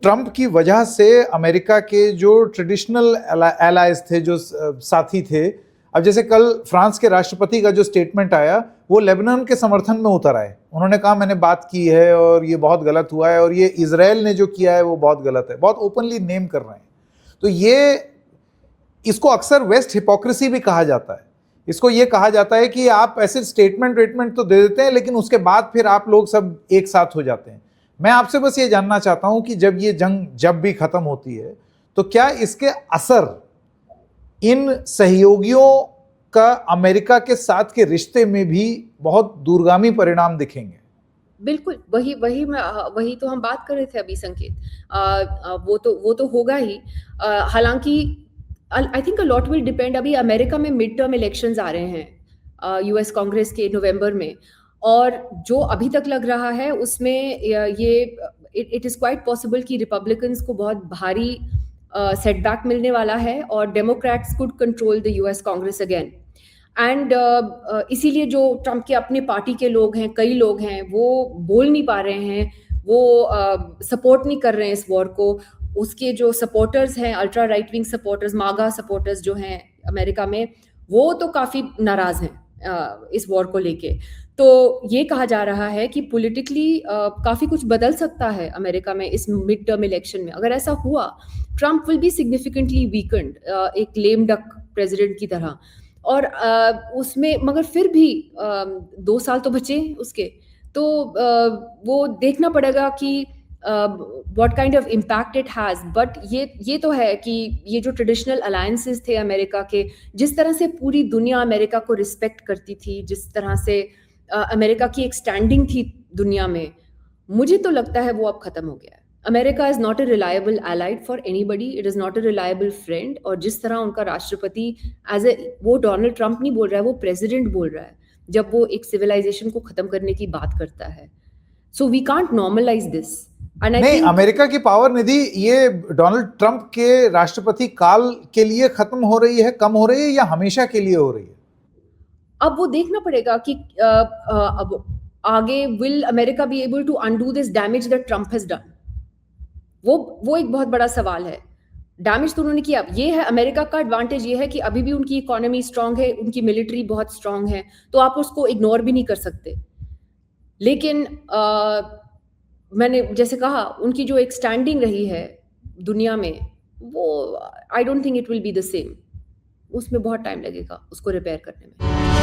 Trump की वजह से अमेरिका के जो ट्रेडिशनल एलाइज थे, जो साथी थे, अब जैसे कल फ्रांस के राष्ट्रपति का जो स्टेटमेंट आया वो लेबनान के समर्थन में उतर आए। उन्होंने कहा मैंने बात की है और ये बहुत गलत हुआ है और ये इजराइल ने जो किया है वो बहुत गलत है, बहुत ओपनली नेम कर रहे हैं। तो ये, इसको अक्सर वेस्ट हिपोक्रेसी भी कहा जाता है। इसको ये कहा जाता है कि आप ऐसे स्टेटमेंट तो दे देते हैं लेकिन उसके बाद फिर आप लोग सब एक साथ हो जाते हैं। मैं आपसे बस ये जानना चाहता हूं कि जब ये जंग जब भी खत्म होती है तो क्या इसके असर इन सहयोगियों का अमेरिका के साथ के रिश्ते में भी बहुत दूरगामी परिणाम दिखेंगे? बिल्कुल, वही तो हम बात कर रहे थे अभी संकेत। वो तो होगा ही। हालांकि I think a lot will depend. अभी अमेरिका में मिड टर्म इलेक्शंस आ रहे हैं यूएस कांग्रेस के नवंबर में, और जो अभी तक लग रहा है उसमें ये इट इज क्वाइट पॉसिबल कि रिपब्लिकन्स को बहुत भारी सेटबैक मिलने वाला है और Democrats could control the US Congress again. And इसीलिए जो ट्रम्प के अपने पार्टी के लोग हैं, कई लोग हैं, वो बोल नहीं पा रहे हैं, वो सपोर्ट नहीं कर रहे हैं इस वॉर को। उसके जो सपोर्टर्स हैं, अल्ट्रा राइट विंग सपोर्टर्स, मागा सपोर्टर्स जो हैं अमेरिका में, वो तो काफ़ी नाराज़ हैं इस वॉर को लेके। तो ये कहा जा रहा है कि पॉलिटिकली काफ़ी कुछ बदल सकता है अमेरिका में इस मिड टर्म इलेक्शन में। अगर ऐसा हुआ, Trump will be significantly weekend, एक लेम डक प्रेसिडेंट की तरह। और उसमें मगर फिर भी 2 साल तो बचे उसके, तो वो देखना पड़ेगा कि what kind of impact it has. But ये तो है कि ये जो ट्रेडिशनल अलायंसेस थे अमेरिका के, जिस तरह से पूरी दुनिया अमेरिका को रिस्पेक्ट करती थी, जिस तरह से अमेरिका की एक स्टैंडिंग थी दुनिया में, मुझे तो लगता है वो अब खत्म हो गया है। America is not a reliable allied for anybody, it is not a reliable friend. और जिस तरह उनका राष्ट्रपति वो डोनाल्ड ट्रंप नहीं बोल रहा है, वो प्रेसिडेंट बोल रहा है जब वो एक सिविलाइजेशन को खत्म करने की बात करता है। So we can't normalise this. नहीं, अमेरिका की पावर निधि ये डोनाल्ड ट्रंप के राष्ट्रपति काल के लिए खत्म हो रही है, कम हो रही है, या हमेशा के लिए हो रही है? अब वो देखना पड़ेगा कि अब आगे will America be able to undo this damage that Trump has done. वो एक बहुत बड़ा सवाल है। डैमेज तो उन्होंने किया। ये है अमेरिका का एडवांटेज, ये है कि अभी भी उनकी इकोनॉमी स्ट्रांग है, उनकी मिलिट्री बहुत स्ट्रांग है, तो आप उसको इग्नोर भी नहीं कर सकते। लेकिन मैंने जैसे कहा, उनकी जो एक स्टैंडिंग रही है दुनिया में, वो I don't think it will be the same. उसमें बहुत टाइम लगेगा उसको रिपेयर करने में।